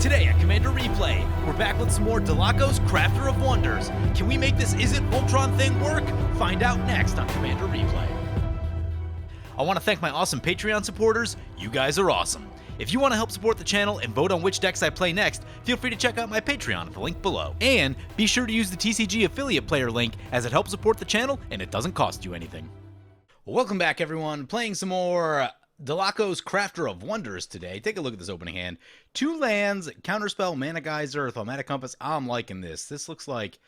Today at Commander Replay, we're back with some more Dalakos, Crafter of Wonders. Can we make this Is It Voltron thing work? Find out next on Commander Replay. I want to thank my awesome Patreon supporters. You guys are awesome. If you want to help support the channel and vote on which decks I play next, feel free to check out my Patreon at the link below. And be sure to use the TCG affiliate player link as it helps support the channel and it doesn't cost you anything. Welcome back, everyone. Playing some more Dalakos, Crafter of Wonders today. Take a look at this opening hand. 2 lands, Counterspell, Mana Geyser, Thaumatic Compass. I'm liking this. This looks like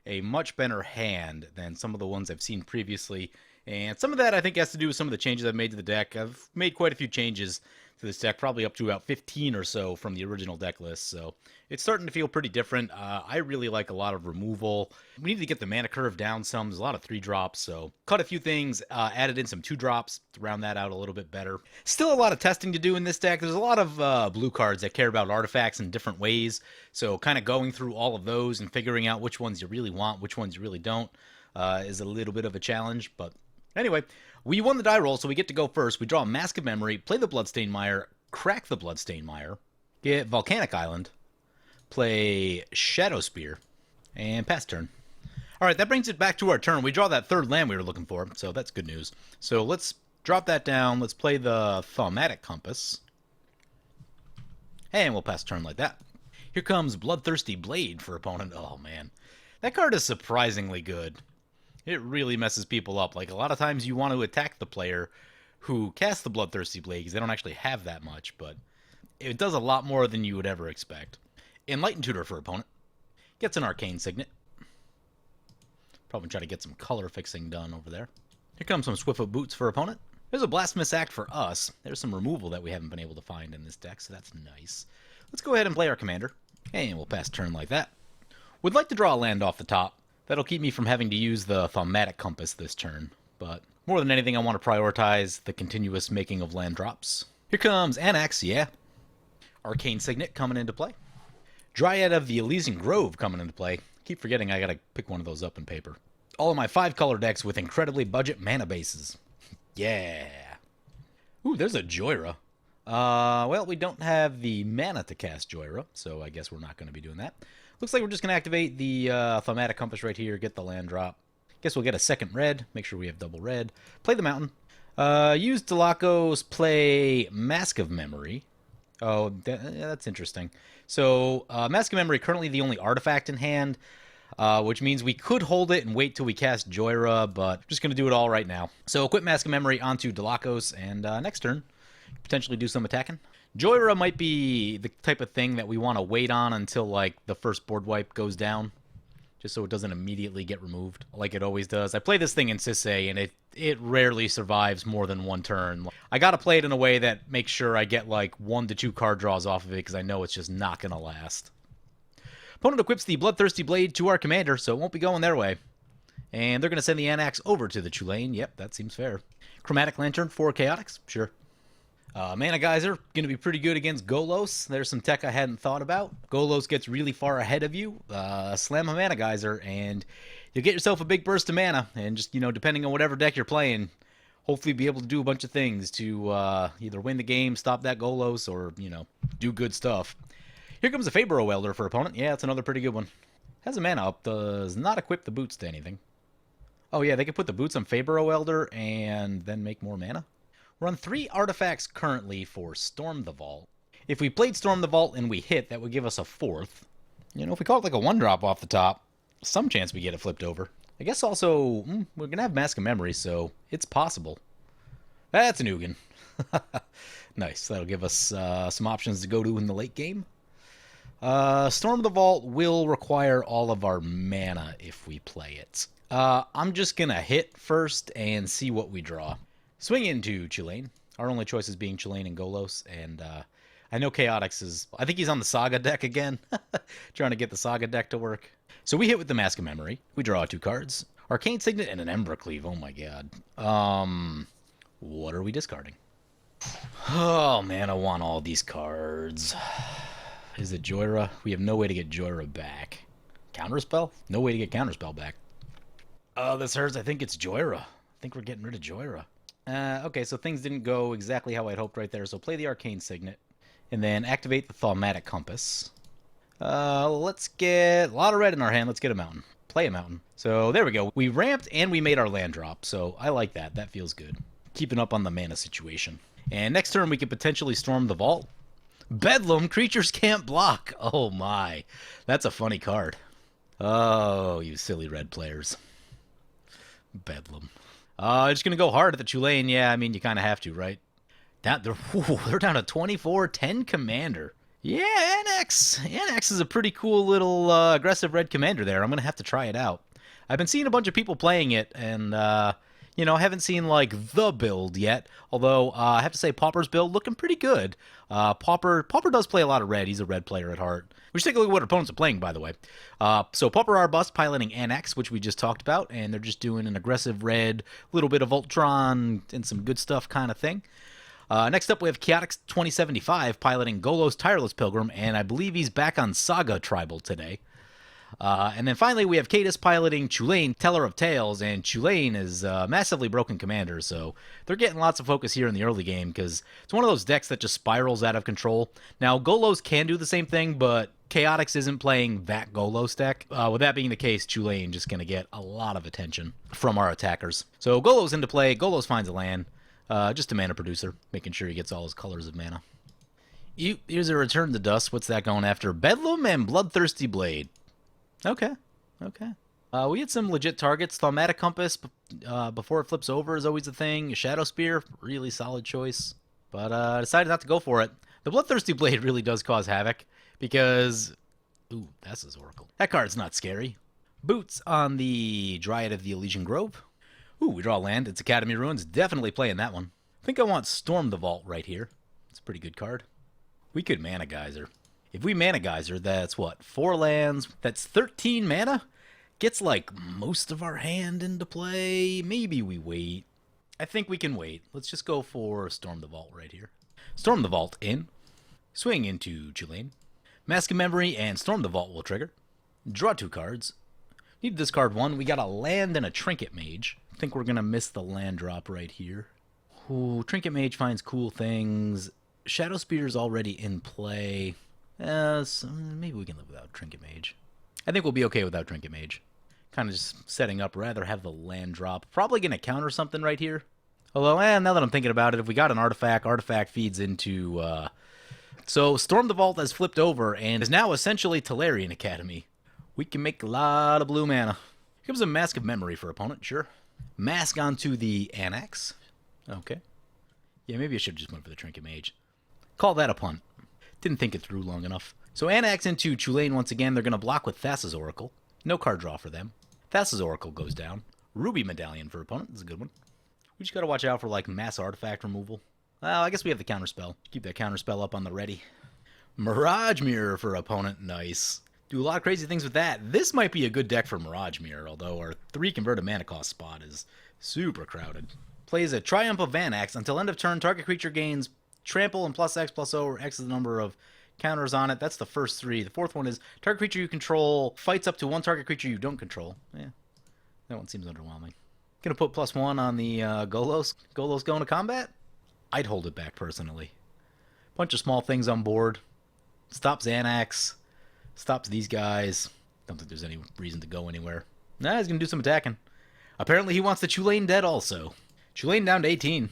a much better hand than some of the ones I've seen previously. And some of that I think has to do with some of the changes I've made to the deck. I've made quite a few changes to this deck, probably up to about 15 or so from the original deck list. So it's starting to feel pretty different. I really like a lot of removal. We need to get the mana curve down some. There's a lot of 3-drops, so cut a few things, added in some 2-drops to round that out a little bit better. Still a lot of testing to do in this deck. There's a lot of blue cards that care about artifacts in different ways. So kind of going through all of those and figuring out which ones you really want, which ones you really don't, is a little bit of a challenge, but anyway, we won the die roll, so we get to go first. We draw a Mask of Memory, play the Bloodstained Mire, crack the Bloodstained Mire, get Volcanic Island, play Shadow Spear, and pass turn. Alright, that brings it back to our turn. We draw that 3rd land we were looking for, so that's good news. So let's drop that down. Let's play the Thaumatic Compass. And we'll pass turn like that. Here comes Bloodthirsty Blade for opponent. Oh, man. That card is surprisingly good. It really messes people up. Like, a lot of times you want to attack the player who casts the Bloodthirsty Blade because they don't actually have that much, but it does a lot more than you would ever expect. Enlightened Tutor for opponent. Gets an Arcane Signet. Probably try to get some color fixing done over there. Here comes some Swiftfoot Boots for opponent. There's a Blasphemous Act for us. There's some removal that we haven't been able to find in this deck, so that's nice. Let's go ahead and play our commander, and we'll pass turn like that. Would like to draw a land off the top. That'll keep me from having to use the Thaumatic Compass this turn, but more than anything I want to prioritize the continuous making of land drops. Here comes Anax, yeah. Arcane Signet coming into play. Dryad of the Elysian Grove coming into play. Keep forgetting I gotta pick one of those up in paper. All of my 5-color decks with incredibly budget mana bases. Yeah. Ooh, there's a Joyra. Well, we don't have the mana to cast Joyra, so I guess we're not going to be doing that. Looks like we're just going to activate the Thaumatic Compass right here, get the land drop. Guess we'll get a 2nd red, make sure we have double red. Play the mountain. Use Dalakos, play Mask of Memory. Oh, that's interesting. So, Mask of Memory, currently the only artifact in hand, which means we could hold it and wait till we cast Joyra, but I'm just going to do it all right now. So, equip Mask of Memory onto Dalakos, and next turn, potentially do some attacking. Joyra might be the type of thing that we want to wait on until, like, the first board wipe goes down, just so it doesn't immediately get removed, like it always does. I play this thing in Sisay, and it rarely survives more than 1 turn. I gotta play it in a way that makes sure I get, like, 1 to 2 card draws off of it, because I know it's just not gonna last. Opponent equips the Bloodthirsty Blade to our commander, so it won't be going their way. And they're gonna send the Anax over to the Chulane. Yep, that seems fair. Chromatic Lantern for Chaotix, sure. Mana Geyser, going to be pretty good against Golos. There's some tech I hadn't thought about. Golos gets really far ahead of you. Slam a Mana Geyser, and you'll get yourself a big burst of mana. And just, depending on whatever deck you're playing, hopefully be able to do a bunch of things to either win the game, stop that Golos, or, do good stuff. Here comes a Fabro Welder for opponent. Yeah, it's another pretty good one. Has a mana up, does not equip the boots to anything. Oh yeah, they can put the boots on Fabro Welder and then make more mana. We're on 3 artifacts currently for Storm the Vault. If we played Storm the Vault and we hit, that would give us a 4th. If we call it like a 1-drop off the top, some chance we get it flipped over. I guess also, we're going to have Mask of Memory, so it's possible. That's an Ugin. Nice, that'll give us some options to go to in the late game. Storm the Vault will require all of our mana if we play it. I'm just going to hit first and see what we draw. Swing into Chulane. Our only choices being Chulane and Golos, and I know Chaotix is... I think he's on the Saga deck again, trying to get the Saga deck to work. So we hit with the Mask of Memory. We draw 2 cards. Arcane Signet and an Embercleave. Oh my god. What are we discarding? Oh man, I want all these cards. Is it Joyra? We have no way to get Joyra back. Counterspell? No way to get Counterspell back. Oh, this hurts. I think it's Joyra. I think we're getting rid of Joyra. Okay, so things didn't go exactly how I'd hoped right there. So play the Arcane Signet. And then activate the Thaumatic Compass. Let's get a lot of red in our hand. Let's get a mountain. Play a mountain. So there we go. We ramped and we made our land drop. So I like that. That feels good. Keeping up on the mana situation. And next turn we could potentially storm the vault. Bedlam, creatures can't block. Oh my. That's a funny card. Oh, you silly red players. Bedlam. Just going to go hard at the Chulane. Yeah, I mean, you kind of have to, right? They're down to 24-10 commander. Yeah, Anax. Anax is a pretty cool little aggressive red commander there. I'm going to have to try it out. I've been seeing a bunch of people playing it, and, you know, I haven't seen, like, the build yet. Although, I have to say, Pauper's build looking pretty good. Pauper does play a lot of red. He's a red player at heart. We should take a look at what opponents are playing, by the way. So Pauper Arbust piloting Anax, which we just talked about, and they're just doing an aggressive red, little bit of Ultron, and some good stuff kind of thing. Next up, we have Chaotix 2075 piloting Golos Tireless Pilgrim, and I believe he's back on Saga Tribal today. And then finally, we have Cadus piloting Chulane, Teller of Tales, and Chulane is a massively broken commander, so they're getting lots of focus here in the early game, because it's one of those decks that just spirals out of control. Now, Golos can do the same thing, but Chaotix isn't playing that Golos deck. With that being the case, Chulane just going to get a lot of attention from our attackers. So Golos into play, Golos finds a land. Just a mana producer, making sure he gets all his colors of mana. Here's a Return to Dust. What's that going after? Bedlam and Bloodthirsty Blade. Okay. We had some legit targets. Thaumatic Compass, before it flips over, is always a thing. Shadow Spear, really solid choice. But I decided not to go for it. The Bloodthirsty Blade really does cause havoc, because... Ooh, that's his Oracle. That card's not scary. Boots on the Dryad of the Elysian Grove. Ooh, we draw land. It's Academy Ruins. Definitely playing that one. I think I want Storm the Vault right here. It's a pretty good card. We could Mana Geyser. If we Mana Geyser, that's what? 4 lands. That's 13 mana? Gets, like, most of our hand into play. Maybe we wait. I think we can wait. Let's just go for Storm the Vault right here. Storm the Vault in. Swing into Chulane. Mask of Memory and Storm the Vault will trigger. Draw 2 cards. Need to discard 1. We got a land and a Trinket Mage. I think we're going to miss the land drop right here. Ooh, Trinket Mage finds cool things. Shadow Spear's already in play. So maybe we can live without Trinket Mage. I think we'll be okay without Trinket Mage. Kind of just setting up, rather have the land drop. Probably going to counter something right here. Although, now that I'm thinking about it, if we got an artifact feeds into... So Storm the Vault has flipped over and is now essentially Tolarian Academy. We can make a lot of blue mana. Here comes a Mask of Memory for opponent, sure. Mask onto the Anax. Okay. Yeah, maybe I should have just went for the Trinket Mage. Call that a punt. Didn't think it through long enough. So Anax into Chulane once again. They're going to block with Thassa's Oracle. No card draw for them. Thassa's Oracle goes down. Ruby Medallion for opponent. This is a good one. We just got to watch out for, like, mass artifact removal. Well, I guess we have the counterspell. Keep that counterspell up on the ready. Mirage Mirror for opponent. Nice. Do a lot of crazy things with that. This might be a good deck for Mirage Mirror, although our 3 converted mana cost spot is super crowded. Plays a Triumph of Anax. Until end of turn, target creature gains trample and +X+O, or X is the number of counters on it. That's the first 3. The fourth one is target creature you control fights up to 1 target creature you don't control. Yeah, that one seems underwhelming. Gonna put +1 on the Golos. Golos going to combat? I'd hold it back personally. Bunch of small things on board. Stops Anax. Stops these guys. Don't think there's any reason to go anywhere. Nah, he's going to do some attacking. Apparently he wants the Chulane dead also. Chulane down to 18.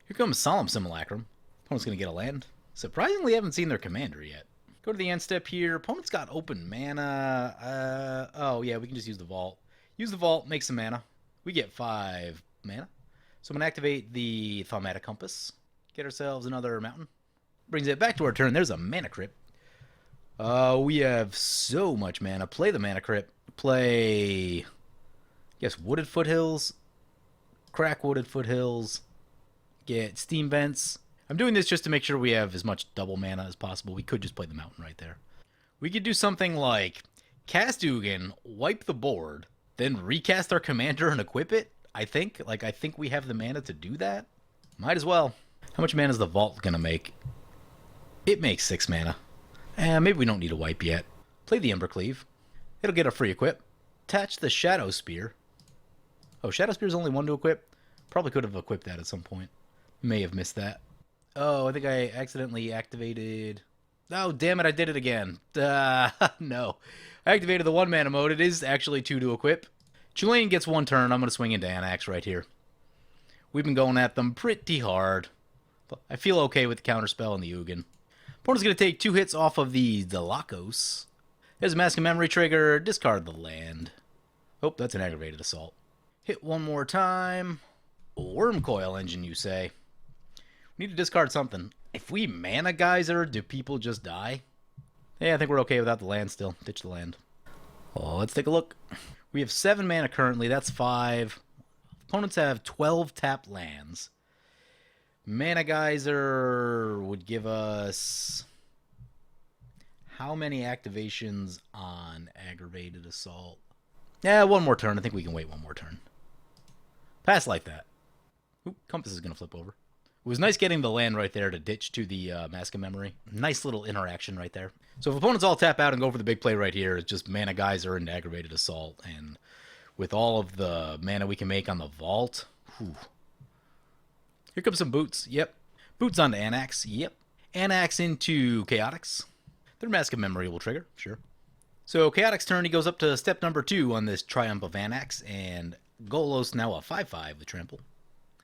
Here comes Solemn Simulacrum. Opponent's going to get a land. Surprisingly, haven't seen their commander yet. Go to the end step here. Opponent's got open mana. Oh, yeah, we can just use the vault. Use the vault, make some mana. We get 5 mana. So I'm going to activate the Thaumatic Compass. Get ourselves another mountain. Brings it back to our turn. There's a Mana Crypt. We have so much mana. Play the Mana Crypt. Play, I guess, Wooded Foothills. Crack Wooded Foothills. Get Steam Vents. I'm doing this just to make sure we have as much double mana as possible. We could just play the mountain right there. We could do something like cast Ugin, wipe the board, then recast our commander and equip it, I think. Like, I think we have the mana to do that. Might as well. How much mana is the vault going to make? It makes 6 mana. Maybe we don't need a wipe yet. Play the Embercleave. It'll get a free equip. Attach the Shadow Spear. Oh, Shadow Spear is only 1 to equip. Probably could have equipped that at some point. May have missed that. Oh, I think I accidentally activated... Oh, damn it, I did it again. No. I activated the 1-mana mode. It is actually 2 to equip. Chulane gets 1 turn. I'm going to swing into Anax right here. We've been going at them pretty hard. But I feel okay with the counterspell and the Ugin. Opponent's going to take 2 hits off of the Dalakos. There's a Mask of Memory trigger. Discard the land. Oh, that's an aggravated assault. Hit 1 more time. Worm Coil Engine, you say? We need to discard something. If we Mana Geyser, do people just die? Yeah, I think we're okay without the land still. Ditch the land. Oh, let's take a look. We have 7 mana currently. That's 5. Opponents have 12 tapped lands. Mana Geyser would give us... How many activations on Aggravated Assault? Yeah, 1 more turn. I think we can wait 1 more turn. Pass like that. Oop, Compass is going to flip over. It was nice getting the land right there to ditch to the Mask of Memory. Nice little interaction right there. So if opponents all tap out and go for the big play right here, it's just Mana Geyser and Aggravated Assault. And with all of the mana we can make on the Vault, whew. Here comes some boots. Yep. Boots onto Anax. Yep. Anax into Chaotix. Their Mask of Memory will trigger. Sure. So Chaotix turn, he goes up to step number 2 on this Triumph of Anax. And Golos now a 5/5 with Trample.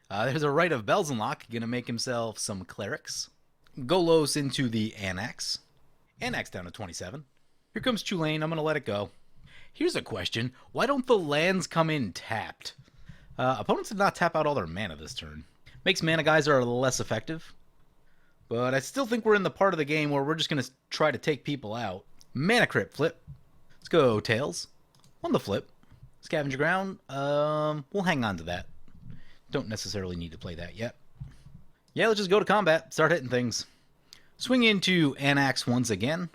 There's a Rite of Belzenlock, gonna make himself some Clerics. Golos into the Anax. Anax down to 27. Here comes Chulane, I'm gonna let it go. Here's a question, why don't the lands come in tapped? Opponents did not tap out all their mana this turn. Makes Mana Geyser less effective. But I still think we're in the part of the game where we're just gonna try to take people out. Mana Crypt flip. Let's go Tails. On the flip. Scavenger Ground, we'll hang on to that. Don't necessarily need to play that yet. Yeah, let's just go to combat. Start hitting things. Swing into Anax once again.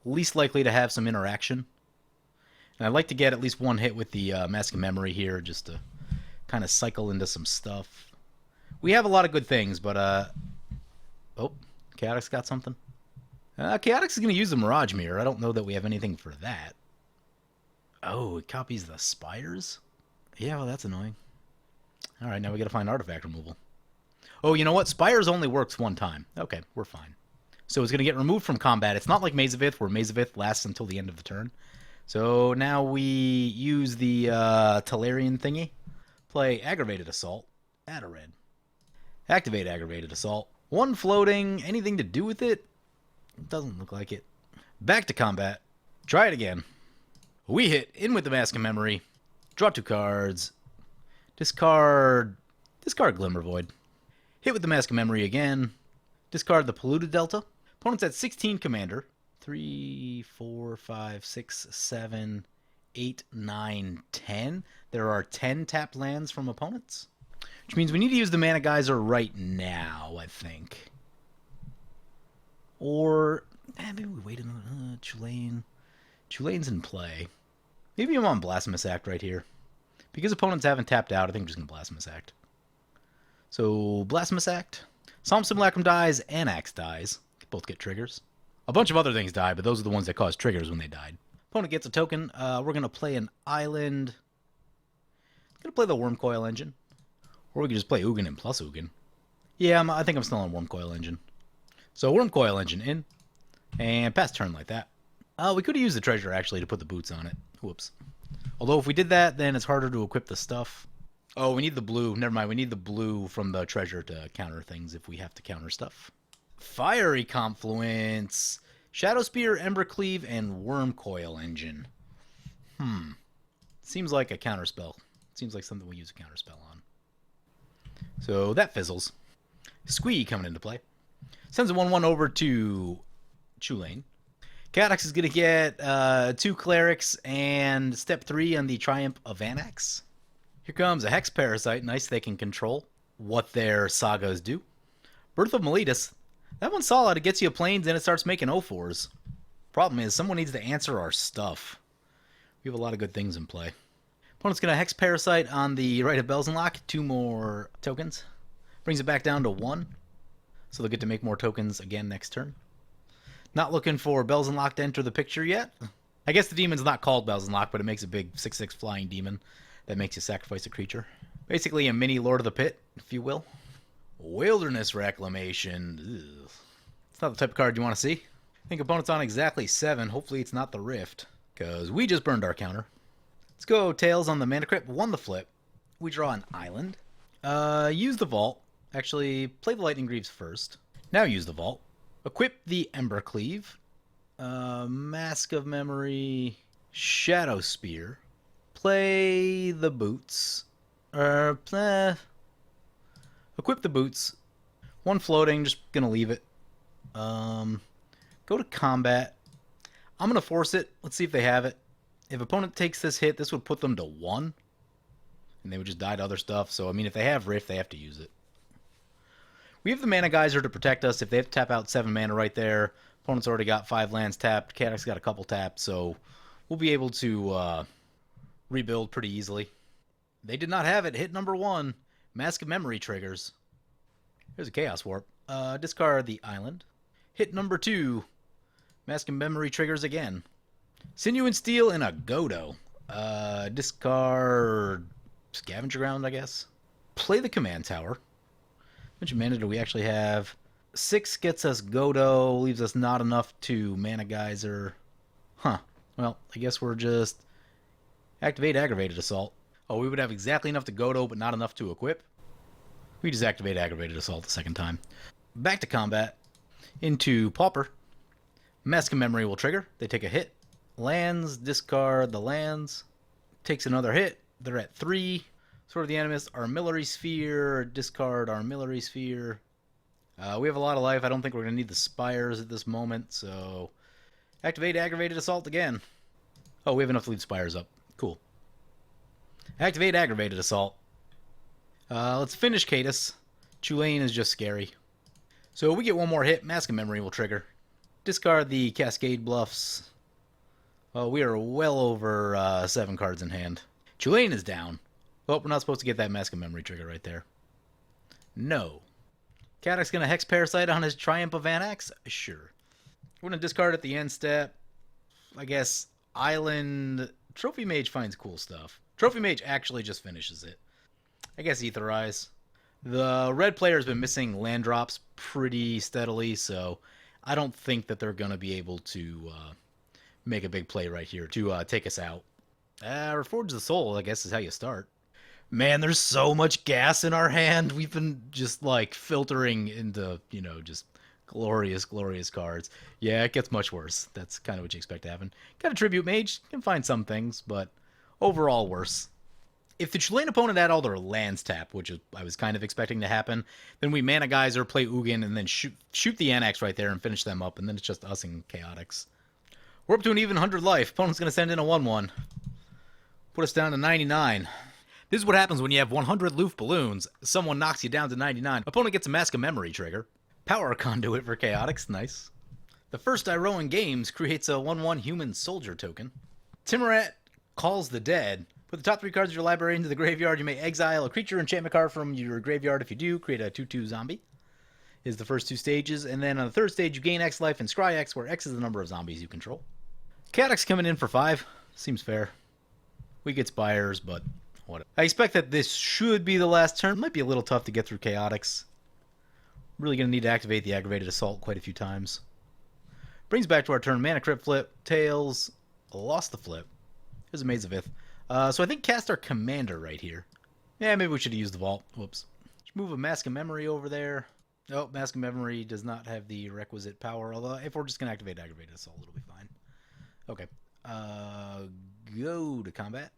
Least likely to have some interaction. And I'd like to get at least 1 hit with the Mask of Memory here, just to kind of cycle into some stuff. We have a lot of good things, but... Oh, Chaotix got something. Chaotix is going to use the Mirage Mirror. I don't know that we have anything for that. Oh, it copies the Spires? Yeah, well, that's annoying. Alright, now we gotta find artifact removal. Oh, you know what? Spires only works 1 time. Okay, we're fine. So it's gonna get removed from combat. It's not like Maze of Ith, where Maze of Ith lasts until the end of the turn. So now we use the Talarian thingy. Play Aggravated Assault. Add a red. Activate Aggravated Assault. 1 floating. Anything to do with it? It doesn't look like it. Back to combat. Try it again. We hit in with the Mask of Memory. Draw 2 cards. Discard Glimmer Void. Hit with the Mask of Memory again. Discard the Polluted Delta. Opponent's at 16 Commander. 3, 4, 5, 6, 7, 8, 9, 10. There are 10 tapped lands from opponents. Which means we need to use the Mana Geyser right now, I think. Or... maybe we wait another... Chulane. Chulane's in play. Maybe I'm on Blasphemous Act right here. Because opponents haven't tapped out, I think I'm just going to Blasphemous Act. So, Blasphemous Act. Solemn Simulacrum dies, Anax dies. Both get triggers. A bunch of other things die, but those are the ones that cause triggers when they died. Opponent gets a token. We're going to play an island. I'm going to play the Worm Coil Engine. Or we could just play Ugin and plus Ugin. Yeah, I think I'm still on Worm Coil Engine. So, Worm Coil Engine in. And pass turn like that. We could have used the treasure, actually, to put the boots on it. Whoops. Although if we did that, then it's harder to equip the stuff. Oh, we need the blue. Never mind. We need the blue from the treasure to counter things if we have to counter stuff. Fiery Confluence. Shadow Spear, Ember Cleave, and Worm Coil Engine. Seems like a counterspell. Seems like something we use a counterspell on. So that fizzles. Squee coming into play. Sends a 1/1 over to Chulane. Chaotix is going to get 2 Clerics and step 3 on the Triumph of Anax. Here comes a Hex Parasite. Nice, they can control what their sagas do. Birth of Meletus. That one's solid. It gets you a planes and it starts making 0/4s. Problem is, someone needs to answer our stuff. We have a lot of good things in play. Opponent's going to Hex Parasite on the Rite of Belzenlock. 2 more tokens. Brings it back down to 1. So they'll get to make more tokens again next turn. Not looking for Belzenlock to enter the picture yet. I guess the demon's not called Belzenlock, but it makes a big 6/6 flying demon that makes you sacrifice a creature. Basically a mini Lord of the Pit, if you will. Wilderness Reclamation. Ugh. It's not the type of card you want to see. I think opponent's on exactly 7. Hopefully it's not the Rift, because we just burned our counter. Let's go Tails on the Mana Crypt. Won the flip. We draw an island. Use the Vault. Actually, play the Lightning Greaves first. Now use the Vault. Equip the Ember Cleave. Mask of Memory. Shadow Spear. Play the Boots. Equip the Boots. 1 floating, just gonna leave it. Go to combat. I'm gonna force it. Let's see if they have it. If opponent takes this hit, this would put them to 1. And they would just die to other stuff. So, I mean, if they have Rift, they have to use it. We have the Mana Geyser to protect us. If they have to tap out 7 mana right there, opponent's already got 5 lands tapped. Anax got a couple tapped, so we'll be able to rebuild pretty easily. They did not have it. Hit number 1. Mask of Memory triggers. Here's a Chaos Warp. Discard the island. Hit number 2. Mask of Memory triggers again. Sinew and Steel and a Godo. Discard Scavenger Ground, I guess. Play the Command Tower. How much mana do we actually have? 6 gets us Godo, leaves us not enough to Mana Geyser. Huh. Well, I guess we're just activate Aggravated Assault. Oh, we would have exactly enough to Godo, but not enough to equip. We just activate Aggravated Assault the second time. Back to combat. Into Pauper. Mask of Memory will trigger. They take a hit. Lands, discard the lands. Takes another hit. They're at 3. Sword of the Animist, Armillary Sphere. Discard Armillary Sphere. We have a lot of life. I don't think we're going to need the Spires at this moment, so activate Aggravated Assault again. Oh, we have enough to leave Spires up. Cool. Activate Aggravated Assault. Let's finish Cadus. Chulane is just scary. So we get 1 more hit. Mask of Memory will trigger. Discard the Cascade Bluffs. Oh, we are well over 7 cards in hand. Chulane is down. Oh, we're not supposed to get that Mask of Memory trigger right there. No. Anax going to Hex Parasite on his Triumph of Anax? Sure. We're going to discard at the end step. I guess Island. Trophy Mage finds cool stuff. Trophy Mage actually just finishes it. I guess Aetherize. The red player has been missing land drops pretty steadily, so I don't think that they're going to be able to make a big play right here to take us out. Reforge the Soul, I guess, is how you start. Man, there's so much gas in our hand. We've been just, like, filtering into, you know, just glorious, glorious cards. Yeah, it gets much worse. That's kind of what you expect to happen. Got a Tribute Mage. Can find some things, but overall worse. If the Chulane opponent had all their lands tapped, which I was kind of expecting to happen, then we Mana Geyser, play Ugin, and then shoot the Anax right there and finish them up, and then it's just us and Chaotix. We're up to an even 100 life. Opponent's going to send in a 1-1. Put us down to 99. This is what happens when you have 100 Loof Balloons. Someone knocks you down to 99. Opponent gets a Mask of Memory trigger. Power Conduit for Chaotix. Nice. The first I row in games creates a 1-1 Human Soldier token. Timorat Calls the Dead. Put the top 3 cards of your library into the graveyard. You may exile a creature enchantment card from your graveyard. If you do, create a 2/2 zombie. Is the first 2 stages. And then on the 3rd stage, you gain X life and scry X, where X is the number of zombies you control. Chaotix coming in for 5. Seems fair. We get Spires, but whatever. I expect that this should be the last turn. Might be a little tough to get through Chaotix. Really going to need to activate the Aggravated Assault quite a few times. Brings back to our turn. Mana Crypt flip. Tails. Lost the flip. There's a Maze of Ith. So I think cast our Commander right here. Yeah, maybe we should have used the Vault. Whoops. Let's move a Mask of Memory over there. Oh, Mask of Memory does not have the requisite power. Although if we're just going to activate Aggravated Assault, it'll be fine. Okay. Go to combat.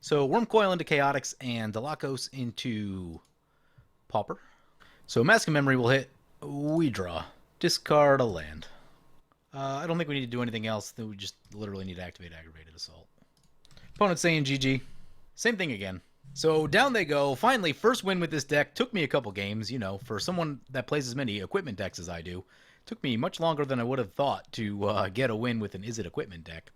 So Wormcoil into Chaotix and Dalakos into Pauper. So Mask of Memory will hit. We draw. Discard a land. I don't think we need to do anything else. We just literally need to activate Aggravated Assault. Opponent saying GG. Same thing again. So down they go. Finally, first win with this deck. Took me a couple games. You know, for someone that plays as many equipment decks as I do, took me much longer than I would have thought to get a win with an Is It Equipment deck.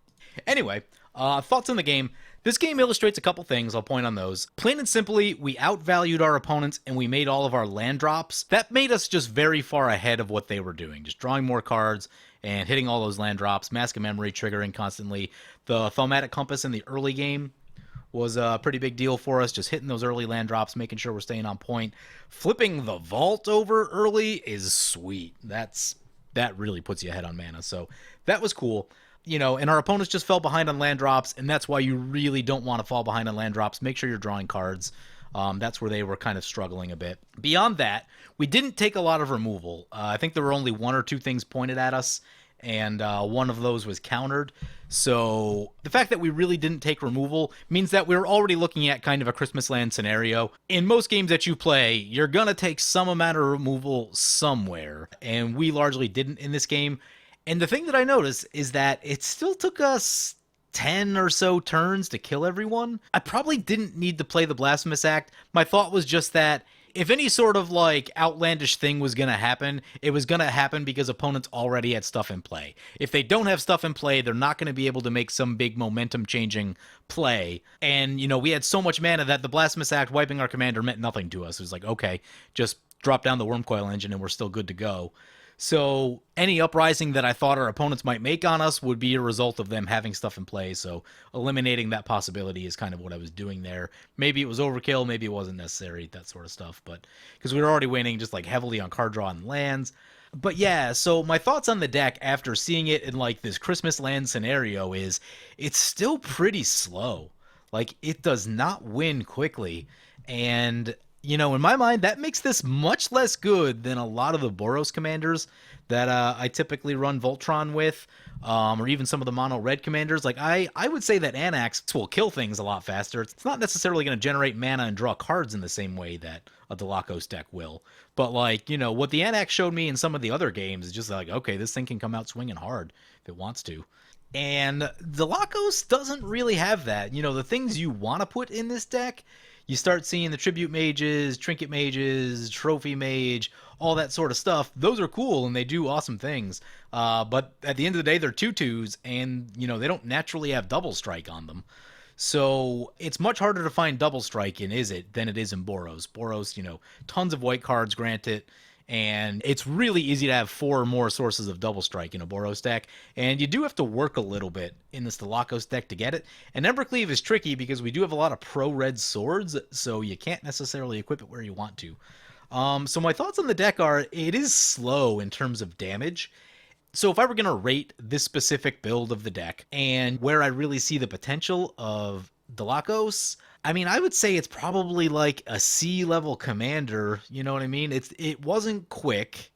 Anyway, thoughts on the game. This game illustrates a couple things. I'll point on those. Plain and simply, we outvalued our opponents and we made all of our land drops. That made us just very far ahead of what they were doing. Just drawing more cards and hitting all those land drops. Mask of Memory triggering constantly. The Thaumatic Compass in the early game was a pretty big deal for us, just hitting those early land drops, making sure we're staying on point. Flipping the vault over early is sweet. That really puts you ahead on mana, so that was cool. And our opponents just fell behind on land drops, and that's why you really don't want to fall behind on land drops. Make sure you're drawing cards. That's where they were kind of struggling a bit. Beyond that, we didn't take a lot of removal. I think there were only one or two things pointed at us, and one of those was countered. So the fact that we really didn't take removal means that we're already looking at kind of a Christmas Land scenario. In most games that you play, you're going to take some amount of removal somewhere, and we largely didn't in this game. And the thing that I noticed is that it still took us 10 or so turns to kill everyone. I probably didn't need to play the Blasphemous Act. My thought was just that if any sort of outlandish thing was going to happen, it was going to happen because opponents already had stuff in play. If they don't have stuff in play, they're not going to be able to make some big momentum changing play. And, we had so much mana that the Blasphemous Act wiping our commander meant nothing to us. It was like, okay, just drop down the Wormcoil Engine and we're still good to go. So any uprising that I thought our opponents might make on us would be a result of them having stuff in play. So eliminating that possibility is kind of what I was doing there. Maybe it was overkill, maybe it wasn't necessary, that sort of stuff. But because we were already winning just heavily on card draw and lands. But yeah, so my thoughts on the deck after seeing it in this Christmas Land scenario is it's still pretty slow. It does not win quickly. And in my mind, that makes this much less good than a lot of the Boros commanders that I typically run Voltron with, or even some of the mono red commanders. I would say that Anax will kill things a lot faster. It's not necessarily going to generate mana and draw cards in the same way that a Dalakos deck will. But what the Anax showed me in some of the other games is just okay, this thing can come out swinging hard if it wants to. And Dalakos doesn't really have that. The things you want to put in this deck, you start seeing the Tribute Mages, Trinket Mages, Trophy Mage, all that sort of stuff. Those are cool, and they do awesome things. But at the end of the day, they're 2/2s, and, they don't naturally have Double Strike on them. So it's much harder to find Double Strike in Izzet than it is in Boros. Boros, tons of white cards grant it. And it's really easy to have 4 or more sources of Double Strike in a Boros deck, and you do have to work a little bit in this Dalakos deck to get it. And Embercleave is tricky because we do have a lot of pro-red swords, so you can't necessarily equip it where you want to. So my thoughts on the deck are, it is slow in terms of damage. So if I were going to rate this specific build of the deck, and where I really see the potential of Dalakos, I would say it's probably a C-level commander, you know what I mean? It wasn't quick.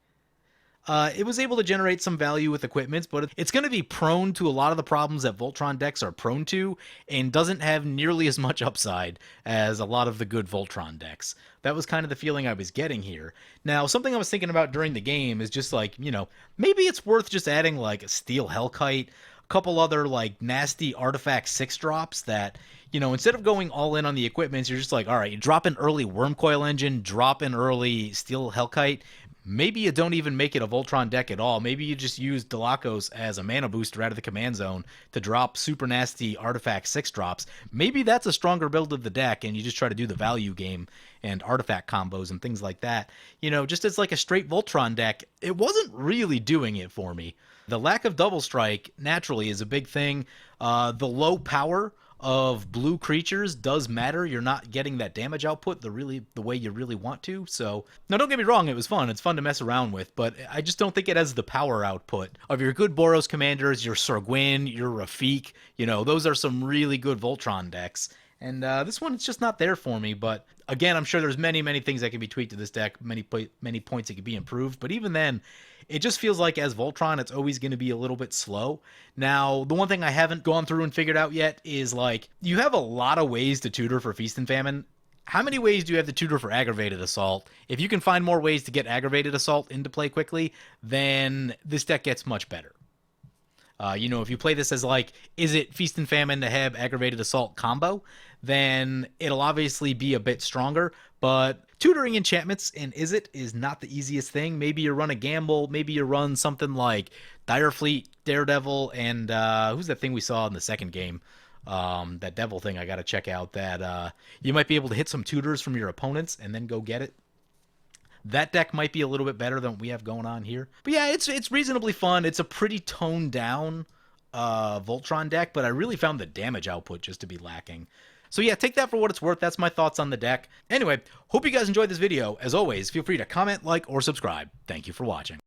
It was able to generate some value with equipments, but it's going to be prone to a lot of the problems that Voltron decks are prone to, and doesn't have nearly as much upside as a lot of the good Voltron decks. That was kind of the feeling I was getting here. Now, something I was thinking about during the game is just maybe it's worth just adding a Steel Hellkite, a couple other nasty artifact 6-drops that, instead of going all in on the equipments, you're just all right, you drop an early Wormcoil Engine, drop an early Steel Hellkite. Maybe you don't even make it a Voltron deck at all. Maybe you just use Dalakos as a mana booster out of the command zone to drop super nasty artifact 6-drops. Maybe that's a stronger build of the deck, and you just try to do the value game and artifact combos and things like that. Just as a straight Voltron deck, it wasn't really doing it for me. The lack of Double Strike, naturally, is a big thing. The low power of blue creatures does matter. You're not getting that damage output the way you really want to. So, now don't get me wrong, it was fun. It's fun to mess around with, but I just don't think it has the power output of your good Boros commanders, your Sir Gwyn, your Rafik. Those are some really good Voltron decks. And this one, it's just not there for me. But again, I'm sure there's many, many things that can be tweaked to this deck, many points that could be improved. But even then, it just feels like as Voltron, it's always going to be a little bit slow. Now, the one thing I haven't gone through and figured out yet is you have a lot of ways to tutor for Feast and Famine. How many ways do you have to tutor for Aggravated Assault? If you can find more ways to get Aggravated Assault into play quickly, then this deck gets much better. If you play this as is it Feast and Famine to have Aggravated Assault combo, then it'll obviously be a bit stronger. But tutoring enchantments in Izzet is not the easiest thing. Maybe you run a gamble. Maybe you run something like Direfleet, Daredevil, and who's that thing we saw in the second game? That devil thing I got to check out. That you might be able to hit some tutors from your opponents and then go get it. That deck might be a little bit better than what we have going on here. But yeah, it's reasonably fun. It's a pretty toned down Voltron deck, but I really found the damage output just to be lacking. So yeah, take that for what it's worth. That's my thoughts on the deck. Anyway, hope you guys enjoyed this video. As always, feel free to comment, like, or subscribe. Thank you for watching.